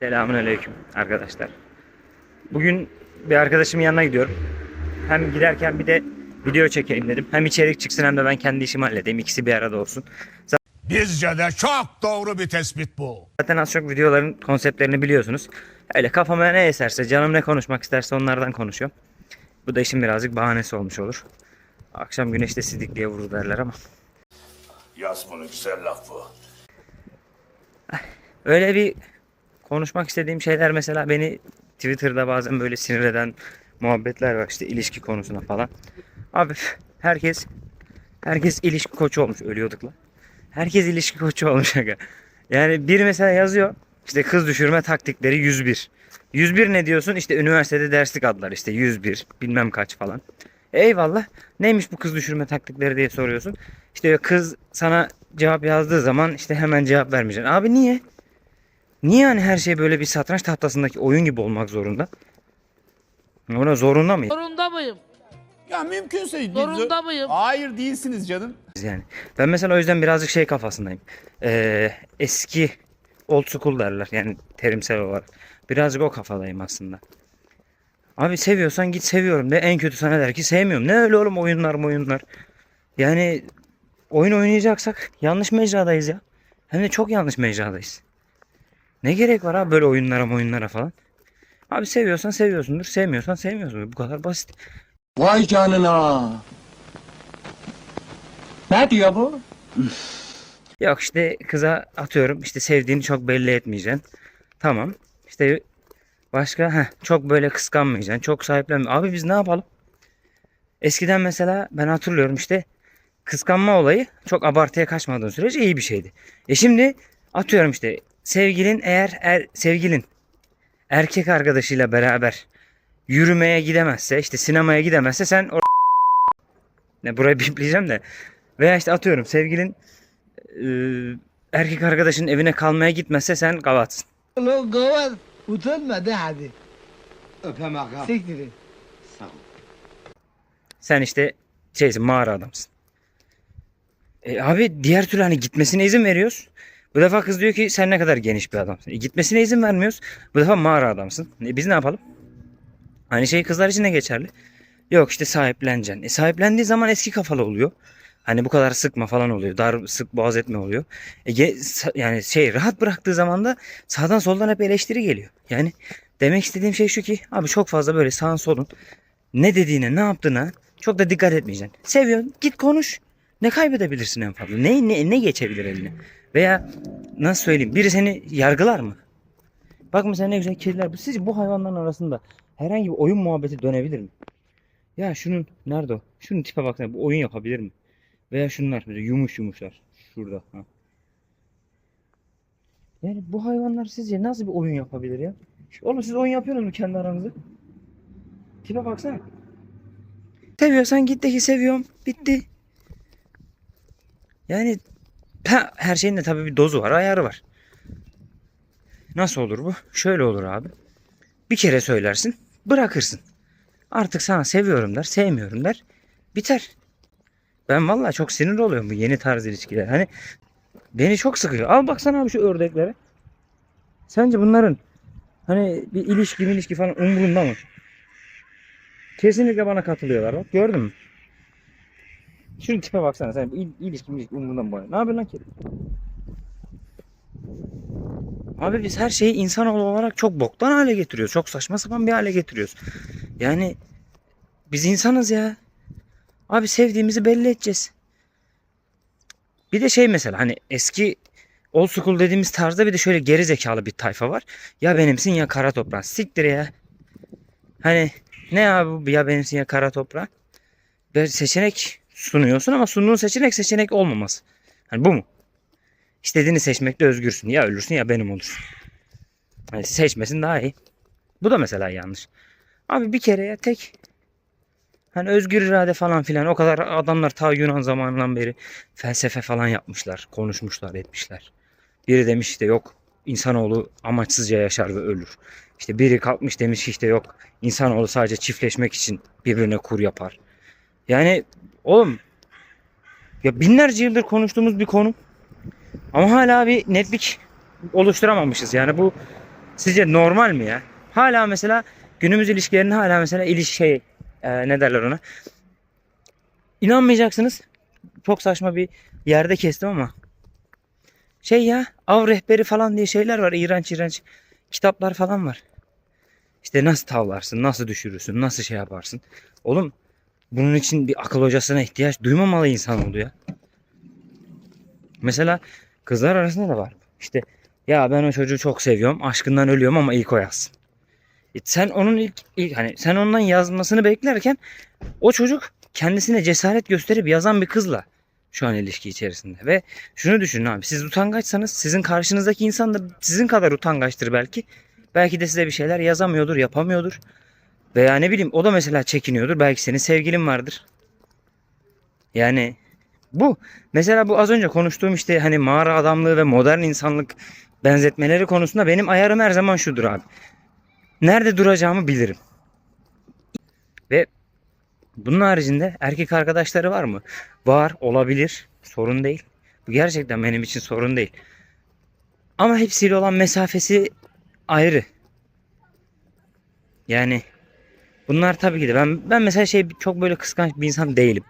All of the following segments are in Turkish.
Selamünaleyküm arkadaşlar. Bugün bir arkadaşımın yanına gidiyorum. Hem giderken bir de video çekeyim dedim. Hem içerik çıksın hem de ben kendi işimi halledeyim. İkisi bir arada olsun. Bizce de çok doğru bir tespit bu. Zaten az çok videoların konseptlerini biliyorsunuz. Öyle kafama ne eserse, canım ne konuşmak isterse onlardan konuşuyorum. Bu da işin birazcık bahanesi olmuş olur. Akşam güneşte sidik diye vurur derler ama. Yaz bunu, güzel laf bu. Öyle bir konuşmak istediğim şeyler, mesela beni Twitter'da bazen böyle sinir eden muhabbetler var, işte ilişki konusuna falan. Abi herkes ilişki koçu olmuş, ölüyorduk lan. Herkes ilişki koçu olmuş aga. Yani biri mesela yazıyor işte kız düşürme taktikleri 101. 101 ne diyorsun? İşte üniversitede derslik adlar, işte 101 bilmem kaç falan. Eyvallah. Neymiş bu kız düşürme taktikleri diye soruyorsun. İşte kız sana cevap yazdığı zaman işte hemen cevap vermeyeceksin. Abi niye? Niye yani her şey böyle bir satranç tahtasındaki oyun gibi olmak zorunda? Ona zorunda mıyız Zorunda mıyım? Ya mümkünse Zorunda mıyım? Hayır değilsiniz canım. yani? Ben mesela o yüzden birazcık şey kafasındayım. Eski old school derler yani terimsel olarak. Birazcık o kafadayım aslında. Abi seviyorsan git seviyorum de, en kötü sana der ki sevmiyorum. Ne öyle oğlum, oyunlar. Yani oyun oynayacaksak yanlış mecradayız ya. Hem de çok yanlış mecradayız. Ne gerek var abi böyle oyunlara falan. Abi seviyorsan seviyorsundur, sevmiyorsan sevmiyorsundur. Bu kadar basit. Vay canına. Ne diyor bu? Yok işte kıza atıyorum işte sevdiğini çok belli etmeyeceksin. Tamam. İşte başka çok böyle kıskanmayacaksın. Çok sahiplenme. Abi biz ne yapalım? Eskiden mesela ben hatırlıyorum işte kıskanma olayı çok abartıya kaçmadığın sürece iyi bir şeydi. Şimdi atıyorum işte sevgilin eğer sevgilin erkek arkadaşıyla beraber yürümeye gidemezse, işte sinemaya gidemezse sen ne burayı bipleyeceğim de, veya işte atıyorum sevgilin erkek arkadaşının evine kalmaya gitmezse sen gavatsın. Lo gavaz utanma de hadi. Öpem ağam. Siktir et. Sağ ol. Sen işte şeysin, mağara adamsın. Abi diğer türlü hani gitmesine izin veriyoruz. Bu defa kız diyor ki sen ne kadar geniş bir adamsın. Gitmesine izin vermiyoruz. Bu defa mağara adamsın. Biz ne yapalım? Aynı şey kızlar için de geçerli. Yok işte sahipleneceksin. Sahiplendiği zaman eski kafalı oluyor. Hani bu kadar sıkma falan oluyor. Dar sık boğaz etme oluyor. Yani şey rahat bıraktığı zaman da sağdan soldan hep eleştiri geliyor. Yani demek istediğim şey şu ki abi, çok fazla böyle sağın solun ne dediğine, ne yaptığına çok da dikkat etmeyeceksin. Seviyorsun, git konuş. Ne kaybedebilirsin en fazla? Ne geçebilir eline? Veya nasıl söyleyeyim? Biri seni yargılar mı? Bak mesela ne güzel kediler. Sizce bu hayvanların arasında herhangi bir oyun muhabbeti dönebilir mi? Ya şunun nerede o? Şunun tipe baksana, bu oyun yapabilir mi? Veya şunlar böyle yumuşlar. Şurada. Ha. Yani bu hayvanlar sizce nasıl bir oyun yapabilir ya? Oğlum siz oyun yapıyorsunuz mu kendi aranızda? Tipe baksana. Seviyorsan git de ki seviyorum. Bitti. Yani her şeyin de tabii bir dozu var, ayarı var. Nasıl olur bu? Şöyle olur abi. Bir kere söylersin, bırakırsın. Artık sana seviyorum der, sevmiyorum der. Biter. Ben vallahi çok sinir oluyorum bu yeni tarz ilişkiler. Hani beni çok sıkıyor. Al baksana abi şu ördeklere. Sence bunların hani bir ilişki falan umurunda mı? Kesinlikle bana katılıyorlar. Bak gördün mü? Şunun tipe baksana sen. Bu ilişki umurunda mı bana? Ne yapıyorsun lan kedi? Abi biz her şeyi insanoğlu olarak çok boktan hale getiriyoruz. Çok saçma sapan bir hale getiriyoruz. Yani biz insanız ya. Abi sevdiğimizi belli edeceğiz. Bir de şey mesela hani eski old school dediğimiz tarzda bir de şöyle geri zekalı bir tayfa var. Ya benimsin ya kara toprağın. Siktir ya. Hani ne abi bu ya benimsin ya kara toprağın. Bir seçenek sunuyorsun ama sunduğun seçenek olmaması. Hani bu mu? İstediğini seçmekte özgürsün. Ya ölürsün ya benim olursun. Hani seçmesin daha iyi. Bu da mesela yanlış. Abi bir kere ya tek. Hani özgür irade falan filan, o kadar adamlar ta Yunan zamanından beri felsefe falan yapmışlar. Konuşmuşlar, etmişler. Biri demiş işte yok insanoğlu amaçsızca yaşar ve ölür. İşte biri kalkmış demiş işte yok insanoğlu sadece çiftleşmek için birbirine kur yapar. Yani oğlum ya binlerce yıldır konuştuğumuz bir konu ama hala bir netlik oluşturamamışız. Yani bu Sizce normal mi ya? Hala mesela günümüz ilişkilerinde hala mesela ne derler ona? İnanmayacaksınız. Çok saçma bir yerde kestim ama. Av rehberi falan diye şeyler var. İğrenç iğrenç kitaplar falan var. İşte nasıl tavlarsın, nasıl düşürürsün, nasıl şey yaparsın. Oğlum bunun için bir akıl hocasına ihtiyaç duymamalı insan oldu ya. Mesela kızlar arasında da var. İşte ya ben o çocuğu çok seviyorum, aşkından ölüyorum ama ilk o yazsın. Sen onun hani sen ondan yazmasını beklerken o çocuk kendisine cesaret gösterip yazan bir kızla şu an ilişki içerisinde. Ve şunu düşünün abi, siz utangaçsanız sizin karşınızdaki insan da sizin kadar utangaçtır belki. Belki de size bir şeyler yazamıyordur, yapamıyordur. Veya ne bileyim o da mesela çekiniyordur. Belki senin sevgilin vardır. Yani mesela bu az önce konuştuğum işte hani mağara adamlığı ve modern insanlık benzetmeleri konusunda benim ayarım her zaman şudur abi. Nerede duracağımı bilirim. Ve bunun haricinde erkek arkadaşları var mı? Var, olabilir. Sorun değil. Bu gerçekten benim için sorun değil. Ama hepsiyle olan mesafesi ayrı. Yani bunlar tabii ki de ben mesela çok böyle kıskanç bir insan değilim.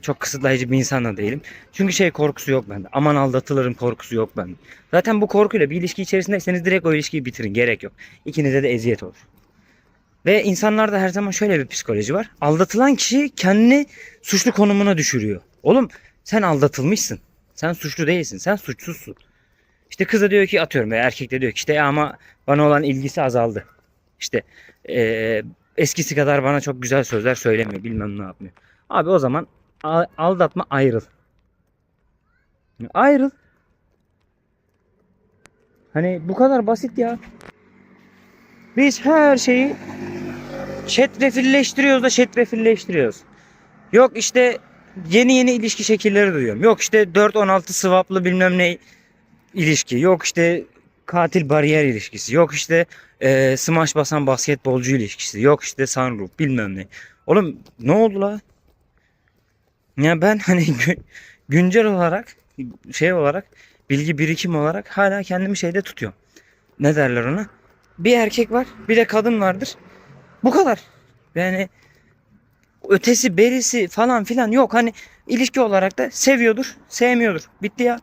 Çok kısıtlayıcı bir insan da değilim. Çünkü korkusu yok bende. Aman aldatılırım korkusu yok bende. Zaten bu korkuyla bir ilişki içerisindeyseniz direkt o ilişkiyi bitirin. Gerek yok. İkinize de eziyet olur. Ve insanlarda her zaman şöyle bir psikoloji var. Aldatılan kişi kendini suçlu konumuna düşürüyor. Oğlum sen aldatılmışsın. Sen suçlu değilsin. Sen suçsuzsun. İşte kız da diyor ki atıyorum veya erkek de diyor ki işte ya ama bana olan ilgisi azaldı. İşte eskisi kadar bana çok güzel sözler söylemiyor. Bilmem ne yapmıyor. Abi o zaman aldatma, ayrıl. Ayrıl. Hani bu kadar basit ya. Biz her şeyi çetrefilleştiriyoruz da çetrefilleştiriyoruz. Yok işte yeni ilişki şekilleri duyuyorum. Yok işte 4-16 swaplı bilmem ne ilişki. Yok işte katil bariyer ilişkisi. Yok işte smaç basan basketbolcu ilişkisi. Yok işte sunroof bilmem ne. Oğlum ne oldu la? Ya ben hani güncel olarak olarak bilgi birikim olarak hala kendimi şeyde tutuyorum. Ne derler ona? Bir erkek var, bir de kadın vardır. Bu kadar. Yani ötesi berisi falan filan yok. Hani ilişki olarak da seviyordur, sevmiyordur. Bitti ya.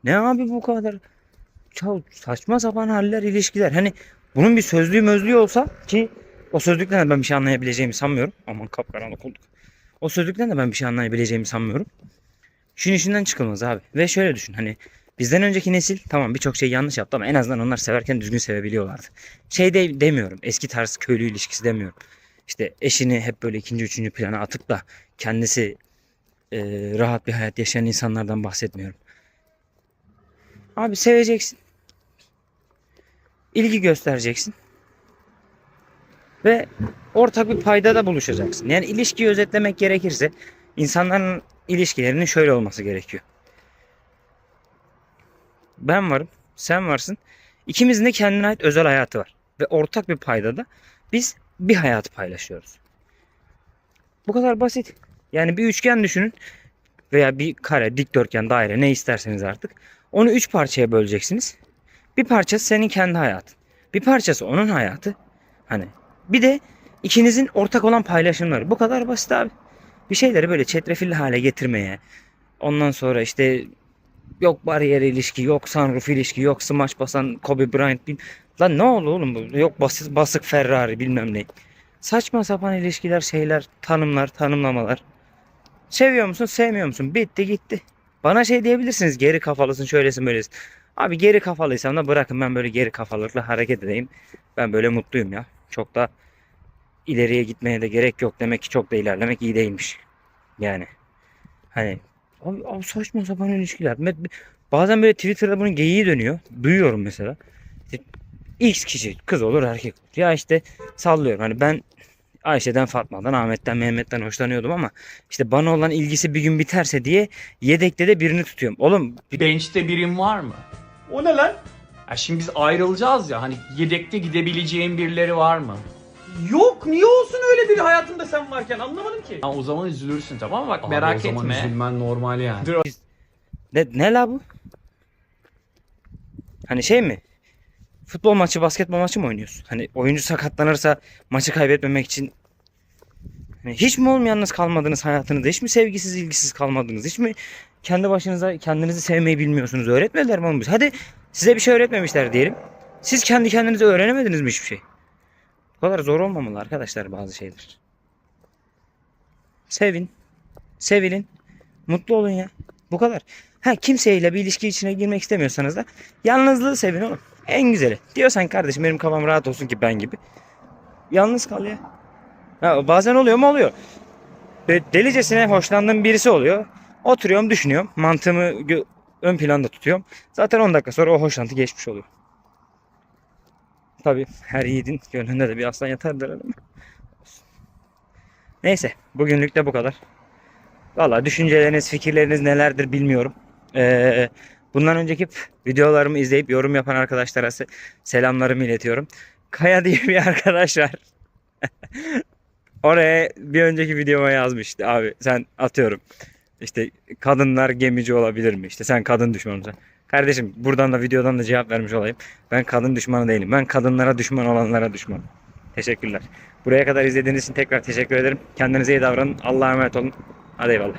Ne abi bu kadar? Saçma sapan haller, ilişkiler. Hani bunun bir sözlüğü olsa ki o sözlükten de ben bir şey anlayabileceğimi sanmıyorum. Aman kapkaranlık olduk. O sözlükten de ben bir şey anlayabileceğimi sanmıyorum. İşin içinden çıkılmaz abi. Ve şöyle düşün hani bizden önceki nesil tamam birçok şey yanlış yaptı ama en azından onlar severken düzgün sevebiliyorlardı. Demiyorum, eski tarz köylü ilişkisi demiyorum. İşte eşini hep böyle ikinci üçüncü plana atıp da kendisi rahat bir hayat yaşayan insanlardan bahsetmiyorum. Abi seveceksin. İlgi göstereceksin. Ve ortak bir paydada buluşacaksın. Yani ilişkiyi özetlemek gerekirse insanların ilişkilerinin şöyle olması gerekiyor. Ben varım, sen varsın. İkimizin de kendine ait özel hayatı var. Ve ortak bir paydada biz bir hayatı paylaşıyoruz. Bu kadar basit. Yani bir üçgen düşünün veya bir kare, dikdörtgen, daire ne isterseniz artık. Onu 3 parçaya böleceksiniz. Bir parçası senin kendi hayatın. Bir parçası onun hayatı. Hani bir de ikinizin ortak olan paylaşımları. Bu kadar basit abi. Bir şeyleri böyle çetrefilli hale getirmeye. Ondan sonra işte yok bariyer ilişki, yok sunroof ilişki, yok smaç basan Kobe Bryant. Lan ne oldu oğlum bu? Yok basık Ferrari bilmem ne. Saçma sapan ilişkiler, şeyler, tanımlar, tanımlamalar. Seviyor musun, sevmiyor musun? Bitti gitti. Bana diyebilirsiniz, geri kafalısın, şöylesin, böylesin. Abi geri kafalıysam da bırakın ben böyle geri kafalılıkla hareket edeyim. Ben böyle mutluyum ya. Çok da ileriye gitmeye de gerek yok. Demek ki çok da ilerlemek iyi değilmiş. Yani hani abi saçma sapan ilişkiler. Bazen böyle Twitter'da bunun geyiği dönüyor. Duyuyorum mesela. İşte X kişi kız olur erkek olur. Ya işte sallıyorum. Hani ben Ayşe'den, Fatma'dan, Ahmet'ten, Mehmet'ten hoşlanıyordum ama işte bana olan ilgisi bir gün biterse diye yedekte de birini tutuyorum. Oğlum Bench'te birim var mı? O ne lan? Ya şimdi biz ayrılacağız ya, hani yedekte gidebileceğin birileri var mı? Yok, niye olsun öyle biri hayatımda sen varken, anlamadım ki. Ya o zaman üzülürsün, tamam mı? Bak Abi merak o zaman etme. üzülmen normal yani. ne la bu? Hani mi? Futbol maçı, basketbol maçı mı oynuyorsun? Hani oyuncu sakatlanırsa maçı kaybetmemek için hani hiç mi yalnız kalmadınız hayatınızda? Hiç mi sevgisiz, ilgisiz kalmadınız? Hiç mi kendi başınıza kendinizi sevmeyi bilmiyorsunuz? Öğretmediler mi onu biz? Hadi size bir şey öğretmemişler diyelim. Siz kendi kendinize öğrenemediniz mi hiçbir şey? Bu kadar zor olmamalı arkadaşlar bazı şeyler. Sevin, sevilin, mutlu olun ya. Bu kadar. Ha, kimseyle bir ilişki içine girmek istemiyorsanız da yalnızlığı sevin oğlum. En güzeli. Diyorsan kardeşim benim kafam rahat olsun ki ben gibi. Yalnız kal ya. Ha, bazen oluyor mu oluyor. Böyle delicesine hoşlandığım birisi oluyor. Oturuyorum düşünüyorum. Mantığımı ön planda tutuyorum. Zaten 10 dakika sonra o hoşlantı geçmiş oluyor. Tabii her yiğidin gönlünde de bir aslan yatardır ama. Neyse bugünlük de bu kadar. Valla düşünceleriniz, fikirleriniz nelerdir bilmiyorum. Bundan önceki videolarımı izleyip yorum yapan arkadaşlara selamlarımı iletiyorum. Kaya diye bir arkadaş var. Oraya bir önceki videoma yazmıştı abi sen atıyorum. İşte kadınlar gemici olabilir mi? İşte sen kadın düşmanısın. Kardeşim buradan da videodan da cevap vermiş olayım. Ben kadın düşmanı değilim. Ben kadınlara düşman olanlara düşmanım. Teşekkürler. Buraya kadar izlediğiniz için tekrar teşekkür ederim. Kendinize iyi davranın. Allah'a emanet olun. Hadi eyvallah.